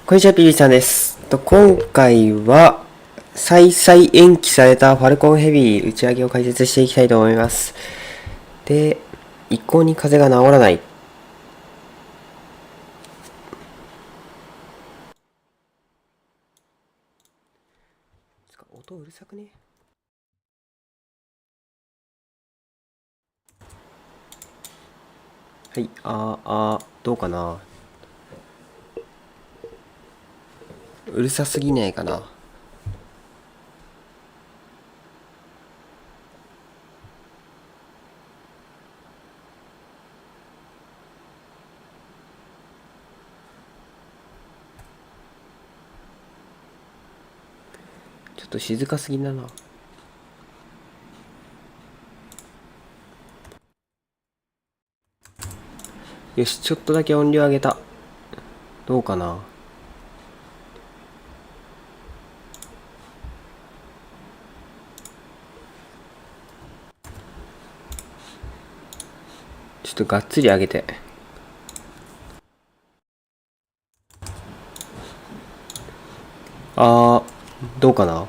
こんにちは、ぴいぴいさんです。今回は、再延期されたファルコンヘビー打ち上げを解説していきたいと思います。で、一向に風が治らない。音うるさくね？はい、どうかな？うるさすぎないかな？ちょっと静かすぎだな。よし、ちょっとだけ音量上げた。どうかな？ちょっとがっつり上げて。どうかな？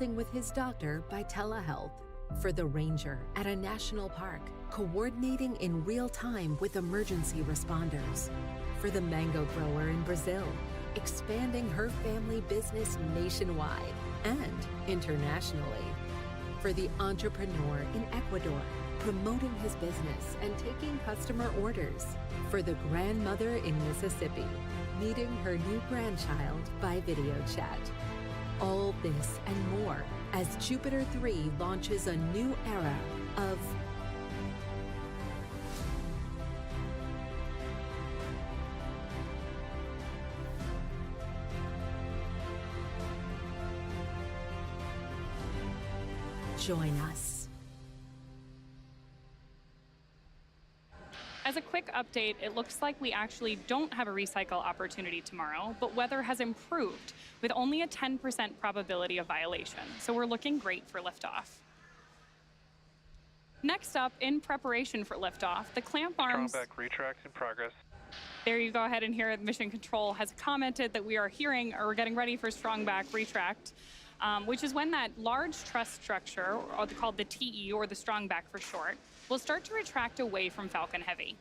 consulting with his doctor by telehealth. For the ranger at a national park, coordinating in real time with emergency responders. For the mango grower in Brazil, expanding her family business nationwide and internationally. For the entrepreneur in Ecuador, promoting his business and taking customer orders. For the grandmother in Mississippi, meeting her new grandchild by video chat. All this and more as Jupiter 3 launches a new era of join us. As a quick update, it looks like we actually don't have a recycle opportunity tomorrow, but weather has improved with only a 10% probability of violation, so we're looking great for liftoff. Next up, in preparation for liftoff, the clamp arms... Strongback retract in progress. There you go ahead and hear Mission Control has commented that we are hearing or getting ready for strongback retract, which is when that large truss structure, or called the TE, or the strongback for short, will start to retract away from Falcon Heavy.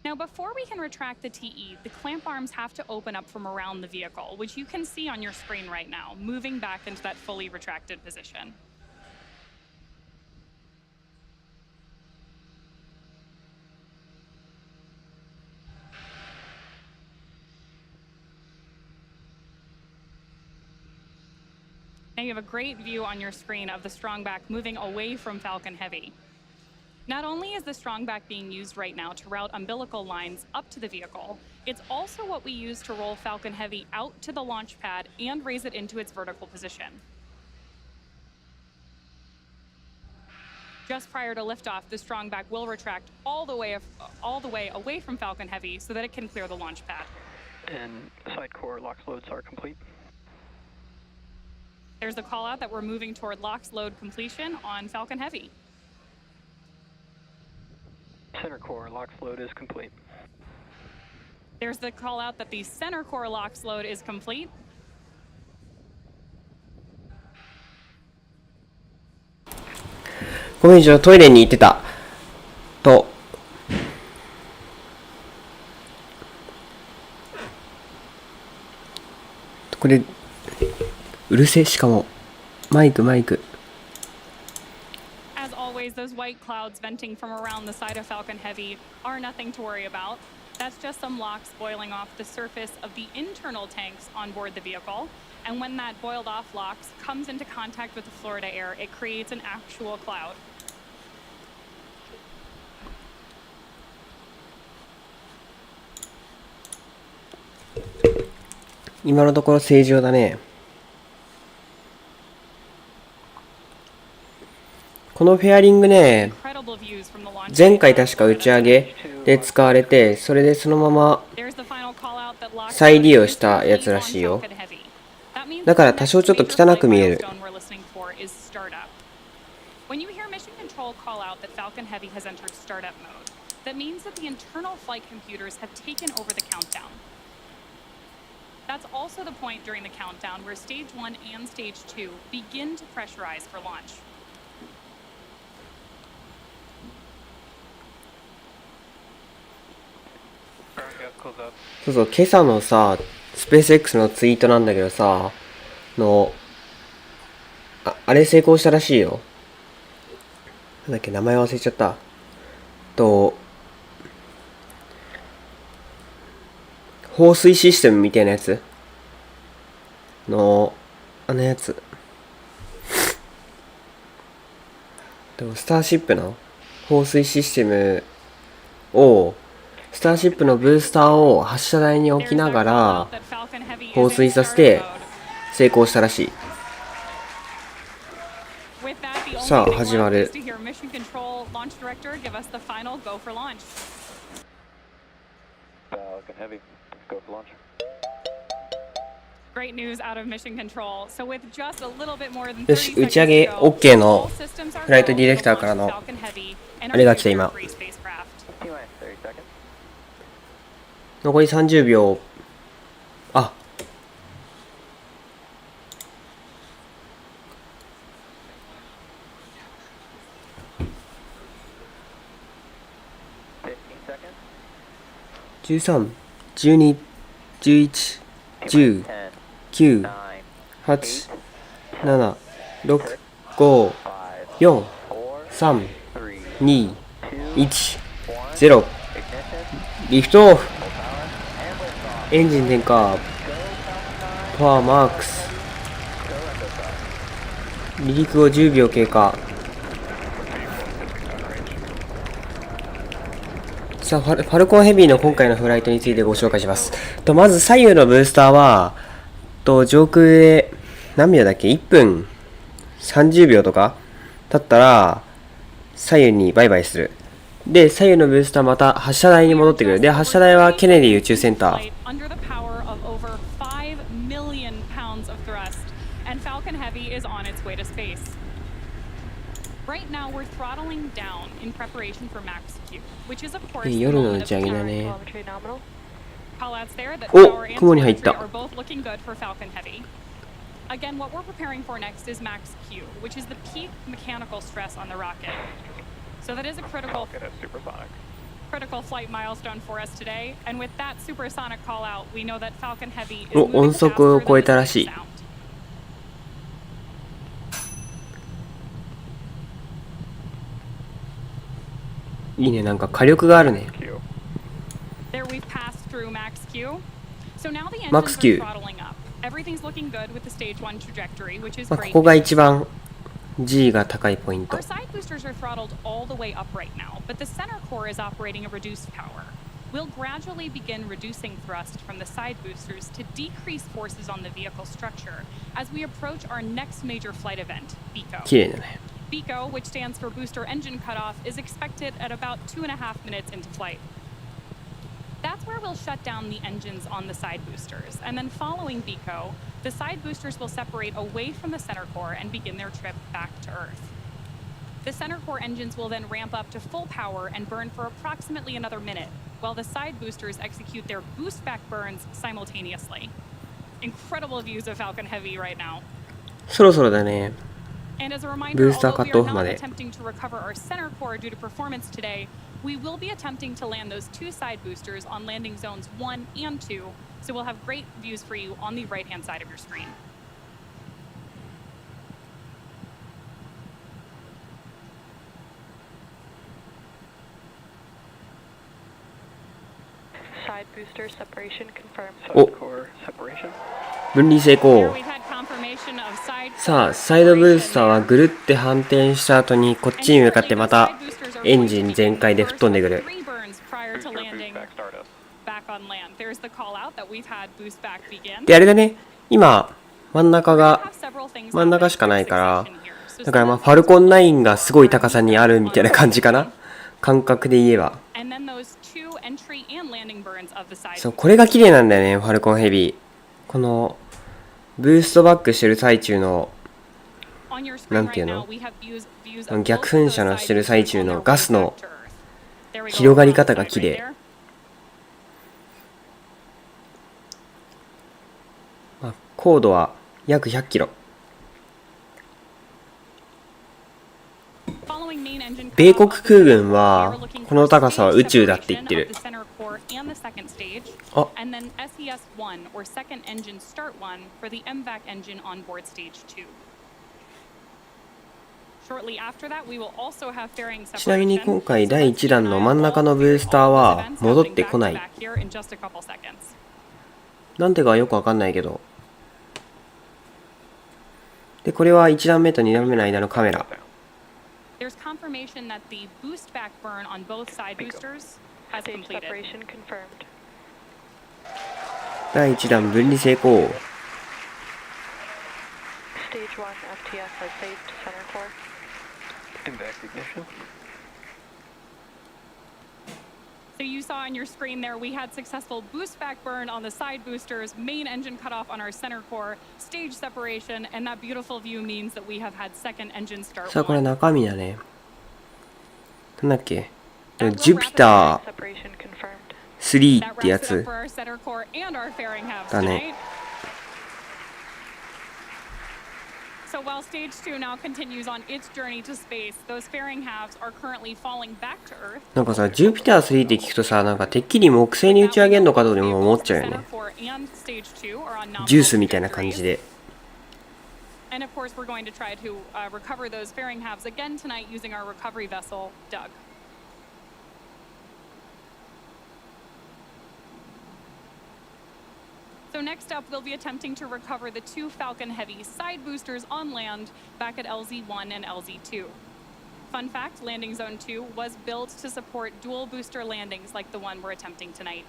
Now, before we can retract the TE, the clamp arms have to open up from around the vehicle, which you can see on your screen right now, moving back into that fully retracted position. Now you have a great view on your screen of the strongback moving away from Falcon Heavy. Not only is the strongback being used right now to route umbilical lines up to the vehicle, it's also what we use to roll Falcon Heavy out to the launch pad and raise it into its vertical position. Just prior to liftoff, the strongback will retract all the way away from Falcon Heavy so that it can clear the launch pad. And side core LOX loads are complete. There's the call out that we're moving toward LOX load completion on Falcon Heavy. Center core LOX load is complete. There's the call out that the center core LOX load is complete.ごめん、ちょっとトイレに行ってた。これ、うるせえ、しかも。マイク。As always, those white clouds venting from around the side of Falcon Heavy are nothing to worry about. That's just some LOX boiling off the surface of the internal tanks on board the vehicle. And when that boiled off LOX comes into contact with the Florida air, it creates an actual cloud. 今のところ正常だね。このフェアリングね、前回確か打ち上げで使われて、それでそのまま再利用したやつらしいよ。だから多少ちょっと汚く見える。When you hear Mission Control call out that Falcon Heavy has entered startup mode, that means that the internal flight computers have taken over the countdown. That's also the point during the countdown where Stage 1 and Stage 2 begin to pressurize for launch. そうそう、今朝のさ、スペース X のツイートなんだけどさ、あれ成功したらしいよ。なんだっけ、名前忘れちゃった。放水システムみたいなやつの、あのやつ。スターシップの放水システムを、スターシップのブースターを発射台に置きながら放水させて成功したらしい。さあ始まる。Great news out of mission control. So with just a little bit more than よし、 30打ち上げ seconds to go, OK の all systems are フライト go ディレクター to から launch の Falcon Heavy and あれが来た our 今。 future-free spacecraft. T-minus 30 seconds. 残り30秒。あ、 15 seconds. 13、12、11、10、 10, 9、 9, 8、7、6、5、4、 4, 3、 3, 2、 2, 1、 1, 0。 ignition, リフトオフ。 full power, and liftoff. エンジン点火。 Go Falcon パワーマックス。 9, go liftoff. 離陸後10秒経過。さあ、ファルコンヘビーの今回のフライトについてご紹介します。まず左右のブースターは、上空で何秒だっけ ?1 分30秒とか経ったら、左右にバイバイする。で、左右のブースターまた発射台に戻ってくる。で、発射台はケネディ宇宙センター。Under the power of over 5 million pounds of thrust, and Falcon Heavy is on its way to space. Right now, we're throttling down in preparation for Max Q, which is of course the 夜の moment 打 of ち上げだ power ね。 Telemetry nominal. Callouts there that お、 power and 雲に入った telemetry are both looking good for Falcon Heavy. Again, what we're preparing for next is Max Q, which is the peak mechanical stress on the rocket. So that is a critical Falcon is supersonic. flight milestone for us today, and with that supersonic call out, we know that Falcon Heavy is お、 moving 音速を faster 超 than えたらし the い。 sound. いいね、なんか火力があるね。 Q. There we've passed through Max Q. So now the Max engines Q are throttling up. Everything's looking good with the stage 1 trajectory, which is まあ、こ great. こが一番 G が高いポイント Our。side boosters are throttled all the way up right now, but the center core is operating at reduced power. We'll gradually begin reducing thrust from the side boosters to decrease forces on the vehicle structure as we approach our next major flight event, 綺 BECO. 麗だね。 BECO, which stands for Booster Engine Cutoff, is expected at about 2.5 minutes into flight. That's where we'll shut down the engines on the side boosters, and then following BECO, the side boosters will separate away from the center core and begin their trip back to Earth. The center core engines will then ramp up to full power and burn for approximately another minute, while the side boosters execute their boost back burns simultaneously. Incredible views of Falcon Heavy right now. そろそろだね。 And as a reminder, Booster although we are cutoff not まで。 attempting to recover our center core due to performance today, we will be attempting to land those two side boosters on landing zones 1 and 2, so we'll have great views for you on the right-hand side of your screen. Side booster separation confirmed. Oh. Side core separation. 分離成 Here 功。 we've had confirmation of side さあ、 core サイドブースターは separation ぐるって反転した後にこっ there. ちに向かって And ま shortly, た those side boosters are エン going ジ to ン begin 全開で the 吹っ飛んで first く of る。 three burns prior to Booster boost landing back startup. back on land. There's the call out that we've had boost back begin. で、あれだね。今、真ん中 We're gonna が have several things 真ん中 happen しかないから in succession here. So だからまあ some ファルコン9がすごい高さにあるみたいな感じかな。感覚で言えば。 and then those two entry and landing burns of the side そう、これが綺麗なんだよね、ファルコンヘビー。この、ブーストバックしてる最中の、 on your screen なんていう right の now, we have views of 逆 both of 噴 those 射の side してる boosters 最中 on の their ガ way スの back to Earth. There we go, 広がり方 on the が side 綺 right 麗。 there. まあ、高度は約100キロ。 Following main engine 米 cutoff 国 of the 空 center 軍 core, は we are looking この for 高さは stage 宇宙だって言って separation る of。the center core and the second stage, あ、 and then SES-1 or second engine start 1 for the MVAC engine on board stage 2. Shortly after that, we will also have fairing ちなみに separation. 今回 So 第 let's 1 keep 弾 an の eye 真ん on 中 all の of ブースター these は events 戻っ happening てこない。 back to back here in just a couple seconds. なんでかはよくわかんないけど。で、これは1段目と2段目の間のカメラ。 There's confirmation that the boost back burn on both side boosters has Stage completed. separation confirmed. 第1弾分離成功。 Stage 1 FTS has saved center core. MVAC ignition. So you saw on your screen there, we had successful boost back burn on the side boosters, main engine cutoff on our center core, stage separation, and that beautiful view means that we have had second engine start. さあこれ中身だね。なんだっけ、ジュピター Separation confirmed. 3 That ってや wraps it つ up for our center core and our fairing halves だ tonight. ね。 So while stage 2 now continues on its journey to space, those fairing halves are currently falling back to Earth. なんかさ、ジュピター3って聞くとさ、なんかてっきり木星に打ち上げんのかとでも思っちゃうよね。ジュースみたいな感じで。And of course, we're going to try to recover those fairing halves again tonight using our recovery vessel, Doug. So next up, they'll be attempting to recover the 2 Falcon Heavy side boosters on land back at LZ1 and LZ2. Fun fact, Landing Zone 2 was built to support dual booster landings like the one we're attempting tonight.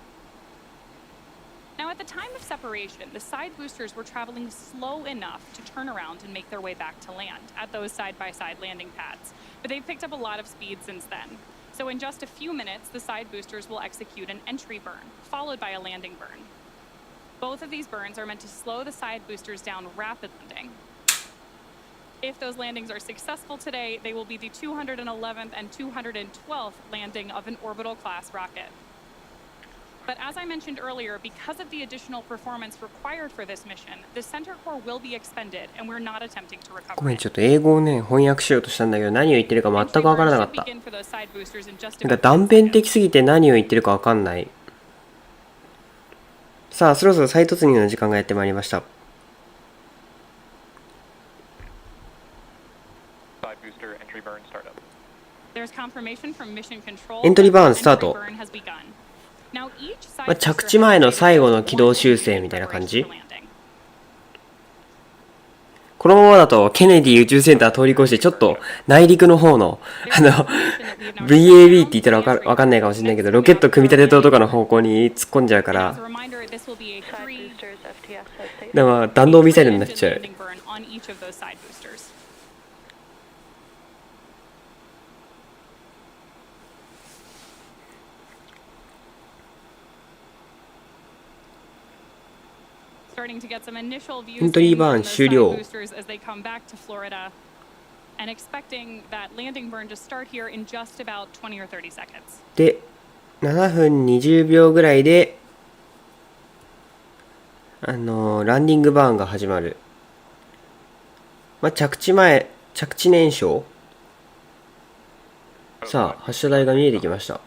Now, at the time of separation, the side boosters were traveling slow enough to turn around and make their way back to land at those side-by-side landing pads, but they've picked up a lot of speed since then. So in just a few minutes, the side boosters will execute an entry burn, followed by a landing burn. Both of these burns are meant to slow the side boosters down rapidly. If those landings are successful today, they will be the 211th and 212th landing of an orbital class rocket. But as I mentioned earlier, because of the additional performance required for this mission, the center core will be expended, and we're not attempting to ご recover めん、 it. ちょっと英語をね、翻訳しようとしたんだけど、何を言ってるか全くわからなかった。 Entry burn should begin for those side boosters in just なんか about 断 10片 seconds. 的すぎて何を言ってるかわかんない。さあ、そろそろ再突入の時間がやってまいりました。 Side booster entry burn startup. There's confirmation from mission control エントリーバーン that スタート。 entry burn has begun. Now each side まあ、着地前の最後の軌道修正みたいな感じ。 このままだとケネディ宇宙センター通り越してちょっと内陸の方のVAB って言ったらわかんないかもしれないけど、ロケット組み立て塔とかの方向に突っ込んじゃうから、 Side boosters FTS has saved. だから弾道ミサイルになっちゃう。 Starting to get some initial views エントリーバーン in from those 終了。 side boosters as they come back to Florida, and expecting that landing burn to start here in just about 20 or 30 seconds. で、7分20秒ぐらいで、ランディングバーンが始まる。まあ、着地前、着地燃焼。さあ、発射台が見えてきました。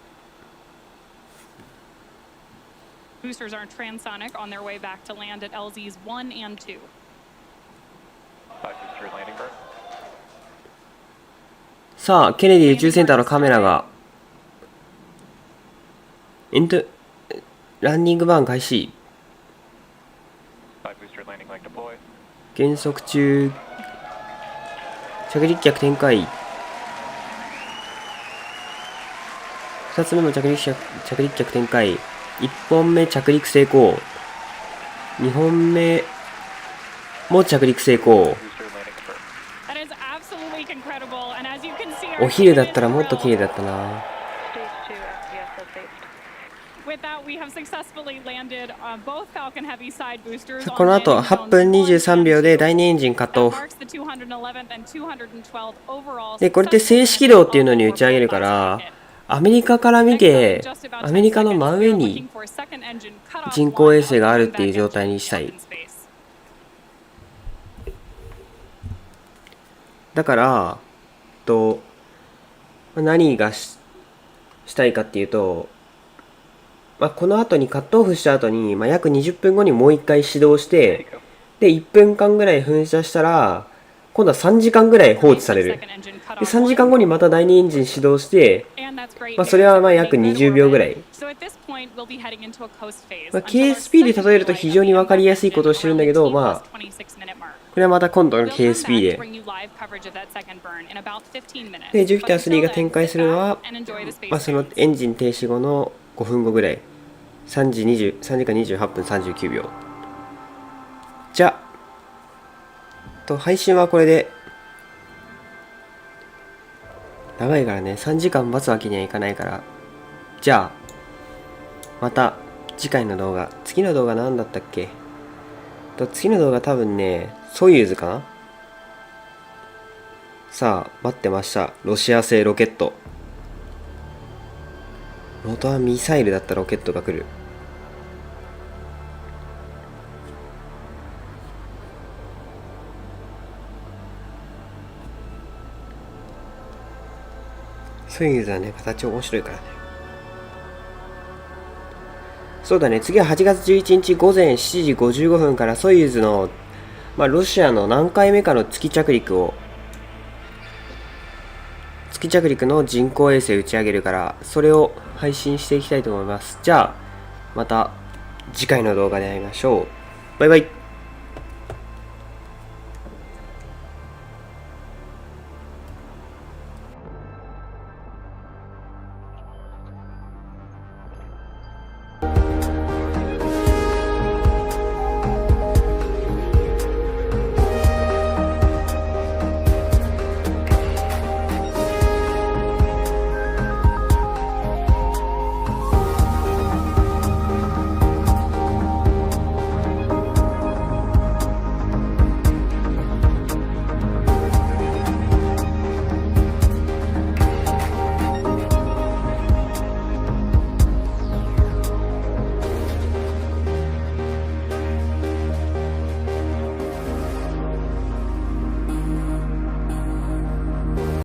Boosters are transonic on their way back to land at LZs 1 and 2. Side booster landing burn. さあ、ケネディ宇宙センターのカメラが、ランディングバーン開始。 Side booster landing leg deployed. 減速中。着陸脚展開。2つ目も着陸脚展開。1本目着陸成功。2本目も着陸成功。 Booster landing confirmed. That is absolutely incredible, and as you can see, お昼だったらもっと綺麗だったな。 Stage 2 FTS has saved. With that, we have successfully landed both Falcon Heavy side boosters. この後8分23秒で第2エンジンカットオフ。で、これって静止軌道っていうのに打ち上げるから、アメリカから見て、アメリカの真上に人工衛星があるっていう状態にしたい。だから、何がしたいかっていうと、この後にカットオフした後に、約20分後にもう一回始動して、で、1分間ぐらい噴射したら、今度は3時間ぐらい放置される。で、3時間後にまた第2エンジン始動して、それは約20秒ぐらい。KSP で例えると非常に分かりやすいことをしてるんだけど、これはまた今度の KSP で。で、ジュピター3が展開するのは、そのエンジン停止後の5分後ぐらい。3時間28分39秒。じゃあ、配信はこれで、長いからね、3時間待つわけにはいかないから、じゃあ、また次回の動画、次の動画何だったっけ？次の動画多分ね、ソユーズかな？さあ、待ってました。ロシア製ロケット。元はミサイルだったロケットが来る。ソユーズはね、形面白いからね。そうだね、次は8月11日午前7時55分からソユーズの、ロシアの何回目かの月着陸の人工衛星打ち上げるから、それを配信していきたいと思います。じゃあ、また次回の動画で会いましょう。バイバイ。